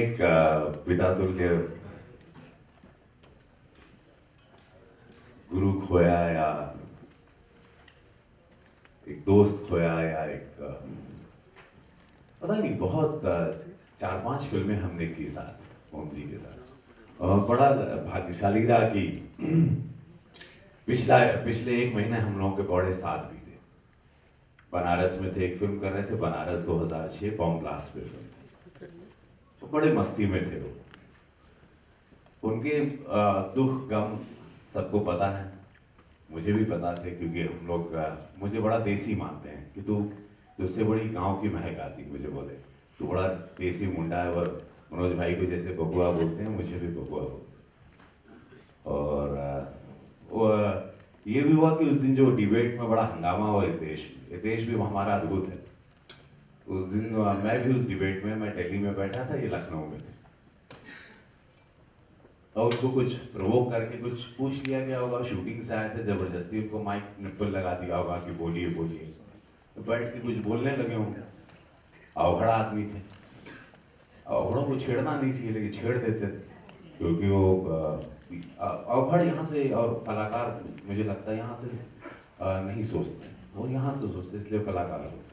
एक पिता तुल्य गुरु खोया, या एक दोस्त खोया, या एक पता नहीं, बहुत 4-5 फिल्में हमने की साथ ओम जी के साथ। और बड़ा भाग्यशाली रहा कि पिछले 1 महीने हम लोगों के बड़े साथ भी थे। बनारस में थे, एक फिल्म कर रहे थे, बनारस 2006 बॉम्ब ब्लास्ट पे फिल्म थी, तो बड़े मस्ती में थे वो। उनके दुख गम सबको पता है, मुझे भी पता थे, क्योंकि हम लोग मुझे बड़ा देसी मानते हैं कि तुझसे बड़ी गांव की महक आती। मुझे बोले तू बड़ा देसी मुंडा है, और मनोज भाई को जैसे बबुआ बोलते हैं, मुझे भी बबुआ बोलते हैं। और वो ये भी हुआ कि उस दिन जो डिबेट में बड़ा हंगामा हुआ इस देश में, ये देश भी हमारा अद्भुत है। तो उस दिन मैं भी उस डिबेट में, मैं दिल्ली में बैठा था, ये लखनऊ में थे, और उसको कुछ प्रोवोक करके कुछ पूछ लिया गया होगा। शूटिंग से आए थे, जबरदस्ती उनको माइक निप्पल लगा दिया होगा कि बोलिए बोलिए, तो बैठ के कुछ बोलने लगे होंगे। अवघड़ आदमी थे, अवघड़ों को छेड़ना नहीं चाहिए, लेकिन छेड़ देते थे, क्योंकि वो अवघड़ यहाँ से, और कलाकार मुझे लगता है यहाँ से नहीं सोचते, वो यहाँ से सोचते, इसलिए कलाकार होते।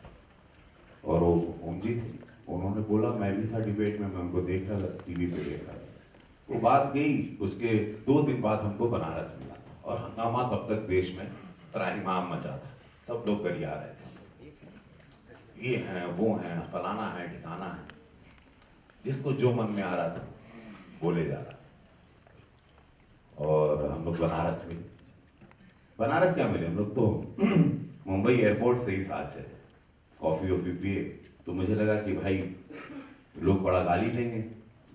और वो ओम जी थे, उन्होंने बोला, मैं भी था डिबेट में, मैं उनको देख रहा था, टीवी पे देख रहा था। वो बात गई, उसके 2 दिन बाद हमको बनारस मिला था, और हंगामा तब तक देश में त्राहिमाम मचा था। सब लोग गरिया रहे थे, ये हैं वो हैं, फलाना है ठिकाना है, जिसको जो मन में आ रहा था बोले जा रहा। और हम लोग बनारस मिले। बनारस क्या मिले, हम लोग तो मुंबई एयरपोर्ट से ही साथ चले, कॉफी वॉफी पिए। तो मुझे लगा कि भाई लोग बड़ा गाली देंगे,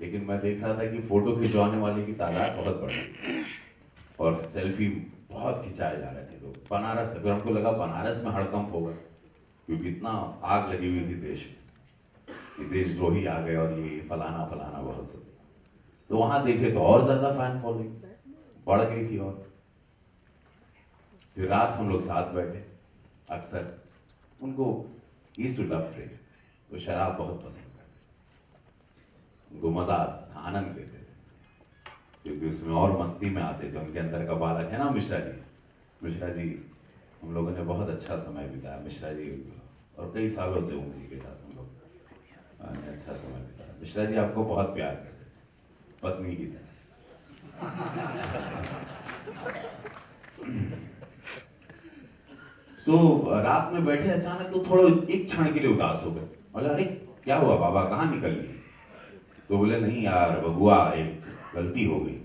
लेकिन मैं देख रहा था कि फोटो खिंचवाने वाले की तादाद बहुत बढ़ी, और सेल्फी बहुत खिंचाए जा रहे थे लोग। बनारस था, फिर हमको लगा बनारस में हड़कंप होगा, क्योंकि इतना आग लगी हुई थी देश में कि देशद्रोही आ गए, और ये फलाना फलाना बहुत सब। तो वहां देखे तो और ज्यादा फैन फॉलोइंग बढ़ गई थी। और फिर रात हम लोग साथ बैठे। अक्सर उनको ईस्ट टू लव ड्रिंक, वो शराब बहुत पसंद करते, उनको मजा आता था, आनंद लेते थे, क्योंकि उसमें और मस्ती में आते थे। उनके अंदर का बालक है ना मिश्रा जी, मिश्रा जी, हम लोगों ने बहुत अच्छा समय बिताया मिश्रा जी, और कई सालों से ओम जी के साथ हम लोग ने अच्छा समय बिताया। मिश्रा जी आपको बहुत प्यार करते थे, पत्नी की तरह। रात में बैठे, अचानक तो थोड़ा एक क्षण के लिए उदास हो गए। बोले अरे क्या हुआ बाबा, कहाँ निकल ली? तो बोले नहीं यार बबुआ, एक गलती हो गई।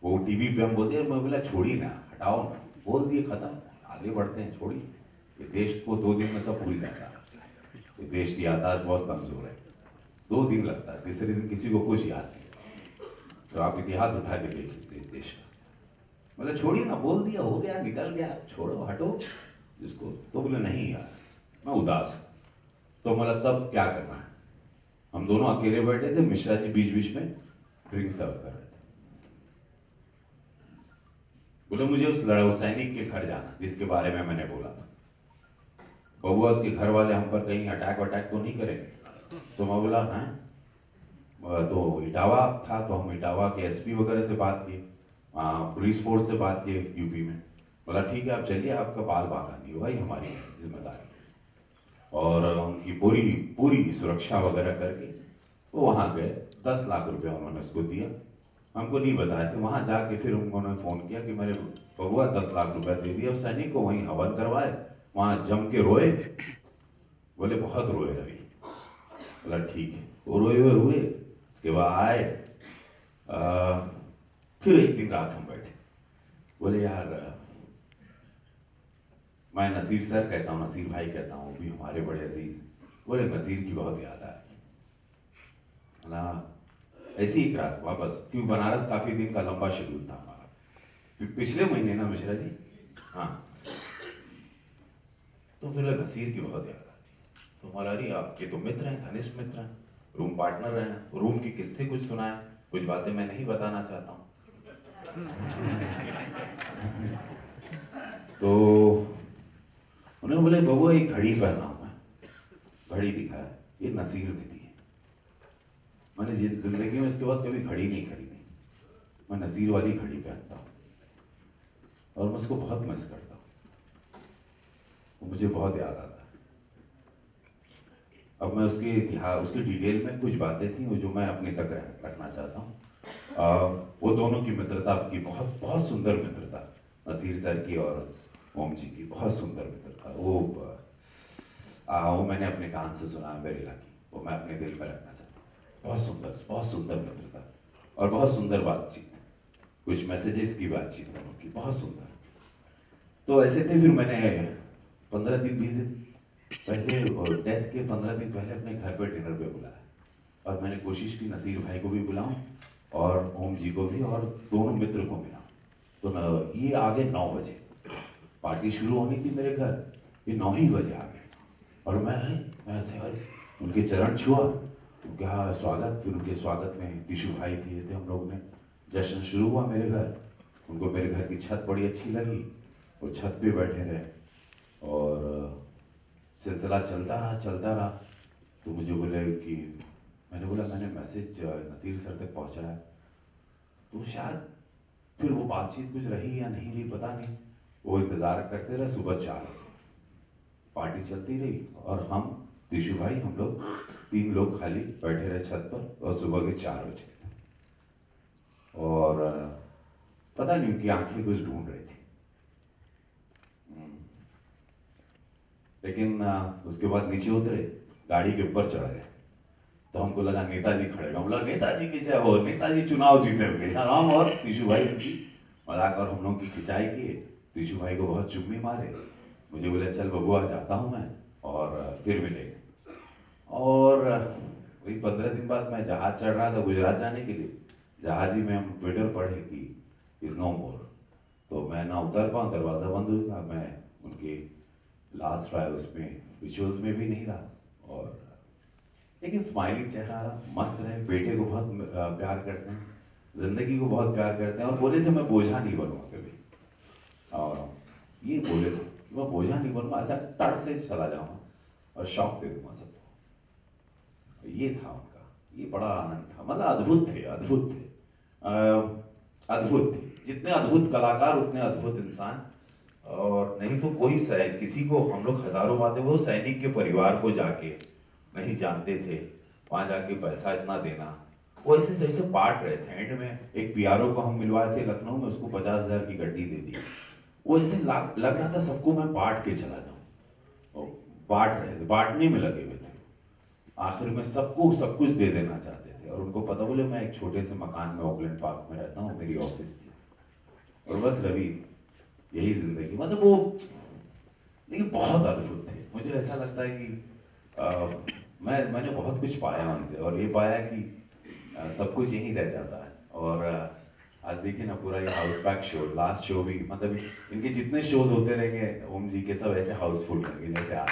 वो टीवी पे हम बोलते हैं, मैं बोला छोड़ी ना, हटाओ ना, बोल दिए, खत्म, आगे बढ़ते हैं, छोड़िए। ये देश को 2 दिन में सब भूल जाता है, ये देश की याददाश्त बहुत कमजोर है, 2 दिन लगता है, तीसरे दिन किसी को कुछ याद नहीं। तो आप इतिहास उठा के देख लीजिए देश का। मतलब छोड़िए ना, बोल दिया, हो गया, निकल गया, छोड़ो, हटो जिसको। तो बोले नहीं यार मैं उदास हूं। तो मतलब तब क्या करना है? हम दोनों अकेले बैठे थे, मिश्रा जी बीच बीच में ड्रिंक सर्व कर रहे थे। बोले मुझे उस सैनिक के घर जाना जिसके बारे में मैंने बोला था। बबुआ उसके घर वाले हम पर कहीं अटैक वटैक तो नहीं करेंगे? तो मैं बोला हैं, तो इटावा था, तो हम इटावा के एसपी वगैरह से बात की, पुलिस फोर्स से बात की यूपी में। बोला ठीक है आप चलिए, आपका बाल बांका नहीं होगा, ये हमारी जिम्मेदारी। और उनकी पूरी पूरी सुरक्षा वगैरह करके वो वहाँ गए। 10 लाख रुपया उन्होंने उसको दिया, हमको नहीं बताए थे। वहाँ जाके फिर उन्होंने फ़ोन किया कि मेरे बबुआ 10 लाख रुपया दे दिया। उस सैनिक को वहीं हवन करवाए, वहाँ जम के रोए। बोले बहुत रोए रवि। बोला ठीक है, वो रोए हुए हुए। उसके बाद आए, फिर एक दिन रात हम बैठे। बोले यार मैं नसीर सर कहता हूँ, नसीर भाई कहता हूँ, भी हमारे बड़े अजीज। बोले नसीर की बहुत याद आ रही। ना ऐसी एक रात वापस, क्योंकि बनारस काफी दिन का लंबा शेड्यूल था हमारा, पिछले महीने ना मिश्रा जी। हाँ, तो फिर नसीर की बहुत याद आ रही। तो हमारा अरे आपके तो मित्र हैं, घनिष्ठ मित्र हैं, रूम पार्टनर हैं, रूम की किस्से कुछ सुनाया, कुछ बातें मैं नहीं बताना चाहता हूँ। तो उन्होंने बोले बबुआ एक घड़ी पहना हूं मैं। घड़ी दिखाया, ये नसीर ने दी है। मैंने जिंदगी में इसके बाद कभी घड़ी नहीं खरीदी। मैं नसीर वाली घड़ी पहनता हूँ और मैं उसको बहुत मिस करता हूँ। वो मुझे बहुत याद आता है। अब मैं उसके इतिहास, उसके डिटेल में कुछ बातें थी वो जो मैं अपने तक रखना चाहता हूँ। वो दोनों की मित्रता की बहुत बहुत सुंदर मित्रता, नसीर सर की और ओम जी की बहुत सुंदर मित्रता। वो मैंने अपने कान से सुना है मेरे इलाके, वो मैं अपने दिल में रखना चाहता हूँ। बहुत सुंदर मित्रता और बहुत सुंदर बातचीत, कुछ मैसेजेस की बातचीत दोनों की बहुत सुंदर। तो ऐसे थे, फिर मैंने 15 दिन 20 दिन पहले, डेथ के 15 दिन पहले अपने घर पे डिनर पे बुलाया और मैंने कोशिश की नसीर भाई को भी बुलाऊं और ओम जी को भी और दोनों मित्र को मिला। तो ये आ गए 9 बजे, पार्टी शुरू होनी थी मेरे घर, ये 9 ही बजे आ गए। और मैं ऐसे उनके चरण छुआ, उनके हाँ स्वागत, फिर उनके स्वागत में टिशू भाई थे हम लोग ने, जश्न शुरू हुआ मेरे घर। उनको मेरे घर की छत बड़ी अच्छी लगी, वो छत पे बैठे रहे और सिलसिला चलता रहा। तो मुझे बोले कि, मैंने बोला मैंने मैसेज नसीर सर तक पहुंचाया। तो शायद फिर वो बातचीत कुछ रही या नहीं रही पता नहीं, वो इंतज़ार करते रहे। सुबह 4 बजे पार्टी चलती रही और हम टिशू भाई, हम लोग 3 लोग खाली बैठे रहे छत पर और सुबह के 4 बजे और पता नहीं उनकी आंखें कुछ ढूंढ रही थी। लेकिन उसके बाद नीचे उतरे, गाड़ी के ऊपर चढ़ गए तो हमको लगा नेताजी खड़े, हम बोला नेताजी की जय हो, नेताजी चुनाव जीते हुए। हम और टिशू भाई उनकी मजाक और हम लोग की खिंचाई किए। टिशू भाई को बहुत चुम्मी मारे, मुझे बोले चल बबुआ जाता हूँ मैं और फिर मिलेंगे। और वही 15 दिन बाद मैं जहाज चढ़ रहा था गुजरात जाने के लिए, जहाज ही में हम ट्विटर पढ़े कि इज नो मोर। तो मैं ना उतर पाऊँ, दरवाज़ा बंद हो गया, मैं उनके लास्ट राय उसमें रिचुअल्स में भी नहीं रहा। और लेकिन स्माइलिंग चेहरा, मस्त रहे, बेटे को बहुत प्यार करते हैं, जिंदगी को बहुत प्यार करते हैं और बोले थे मैं बोझा नहीं बनूंगा कभी। और ये बोले थे कि मैं बोझा नहीं बनूंगा, ऐसा टड़ से चला जाऊंगा और शौक दे दूंगा सबको। ये था उनका, ये बड़ा आनंद था, मतलब अद्भुत थे, अद्भुत थे, अद्भुत थे। जितने अद्भुत कलाकार उतने अद्भुत इंसान। और नहीं तो कोई किसी को, हम लोग हजारों बातें, वो सैनिक के परिवार को जाके नहीं जानते थे, वहां जाके पैसा इतना देना, वो ऐसे ऐसे बांट रहे थे। एंड में एक पीआरओ को हम मिलवाए थे लखनऊ में, उसको 50,000 की गड्डी दे दी। वो ऐसे लग रहा था सबको मैं बांट के चला जाऊं, और बांट रहे थे, बांटने में लगे हुए थे। आखिर में सबको सब कुछ दे देना चाहते थे और उनको पता, बोले मैं एक छोटे से मकान में ओकलैंड पार्क में रहता हूँ, मेरी ऑफिस थी और बस रवि यही जिंदगी। मतलब वो, लेकिन बहुत अद्भुत थे। मुझे ऐसा लगता है कि मैंने बहुत कुछ पाया उनसे और ये पाया कि सब कुछ यहीं रह जाता है। और आज देखिए ना पूरा ये house pack show, last show भी, मतलब इनके जितने शोज होते रहेंगे ओम जी के, सब ऐसे हाउसफुल रहेंगे जैसे आज।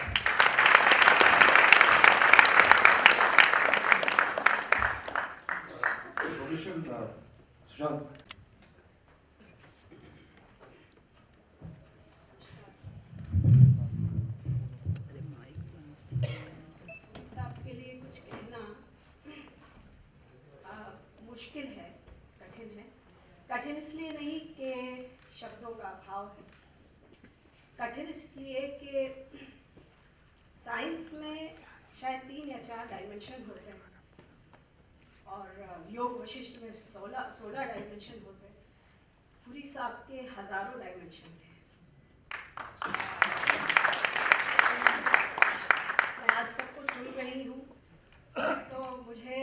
सुशांत, आपके लिए कुछ कहना मुश्किल है, कठिन है। कठिन इसलिए नहीं कि शब्दों का अभाव है, कठिन इसलिए कि साइंस में शायद 3 या 4 डायमेंशन होते हैं और योग वशिष्ठ में 16 डायमेंशन होते हैं। पुरी साहब के हजारों डायमेंशन थे। मैं आज सबको सुन रही हूँ तो मुझे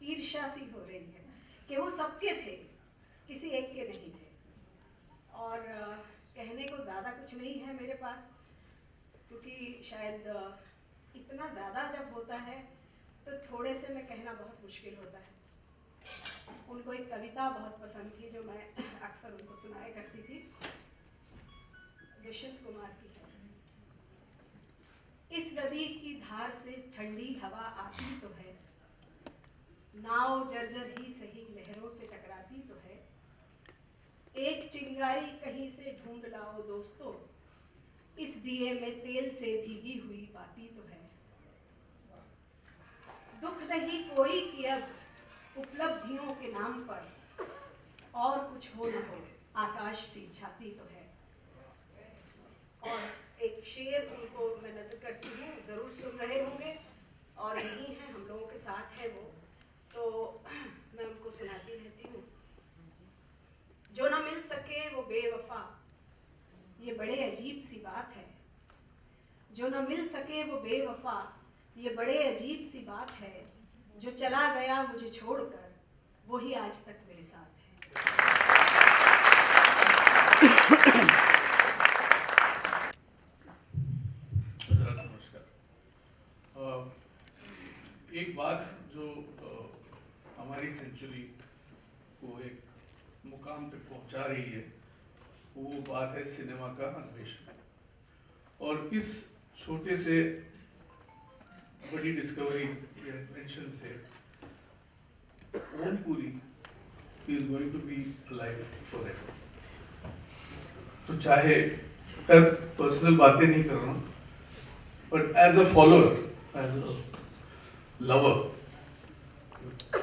ईर्ष्या सी हो रही है कि वो सबके थे, किसी एक के नहीं थे। और कहने को ज़्यादा कुछ नहीं है मेरे पास, क्योंकि शायद इतना ज़्यादा जब होता है तो थोड़े से में कहना बहुत मुश्किल होता है। उनको एक कविता बहुत पसंद थी जो मैं अक्सर उनको सुनाया करती थी, दुष्यंत कुमार की है। इस नदी की धार से ठंडी हवा आती तो है, नाव जर्जर ही सही लहरों से टकराती तो है। एक चिंगारी कहीं से ढूंढ लाओ दोस्तों, इस दिए में तेल से भीगी हुई बाती तो है। दुख नहीं कोई कि अब उपलब्धियों के नाम पर और कुछ हो न हो, आकाश सी छाती तो है। और एक शेर उनको मैं नजर करती हूँ, ज़रूर सुन रहे होंगे और यही हैं, हम लोगों के साथ है वो, तो मैं उनको सुनाती रहती हूँ। जो ना मिल सके वो बेवफा, ये बड़े अजीब सी बात है। जो ना मिल सके वो बेवफा, ये बड़े अजीब सी बात है। जो चला गया मुझे छोड़कर, वही आज तक मेरे साथ है। नमस्कार। एक बात जो हमारी सेंचुरी को एक मुकाम तक पहुंचा रही है, वो बात है सिनेमा का अन्वेषण। और इस छोटे से बड़ी डिस्कवरी या इन्वेंशन से Om Puri is going to be alive forever. तो चाहे कर पर्सनल बातें नहीं कर रहा हूँ, but as a follower, as a lover,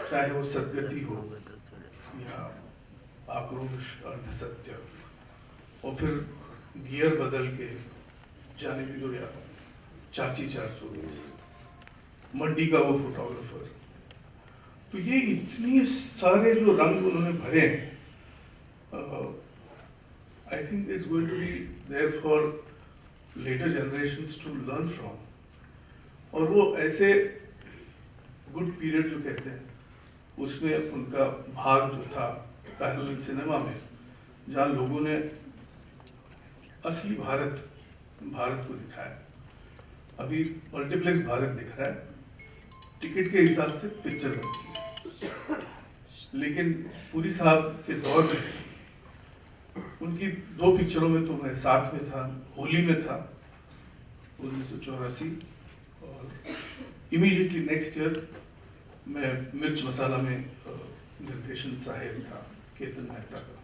चाहे वो सदगति हो या आक्रोश, अर्धसत्य, और फिर गियर बदल के जाने भी दो, या चाची 420, मंडी का वो फोटोग्राफर, तो ये इतने सारे जो रंग उन्होंने भरे हैं, I think it's going to be there for later generations to learn from. और वो ऐसे गुड पीरियड जो कहते हैं, उसमें उनका भाग जो था पैरेलल सिनेमा में, जहाँ लोगों ने असली भारत को दिखाया। अभी मल्टीप्लेक्स भारत दिख रहा है, टिकट के हिसाब से पिक्चर बनती है, लेकिन पुरी साहब के दौर में उनकी 2 पिक्चरों में तो मैं साथ में था। होली में था 1984, और इमीडिएटली नेक्स्ट ईयर मैं मिर्च मसाला में निर्देशन सहायक था केतन मेहता का।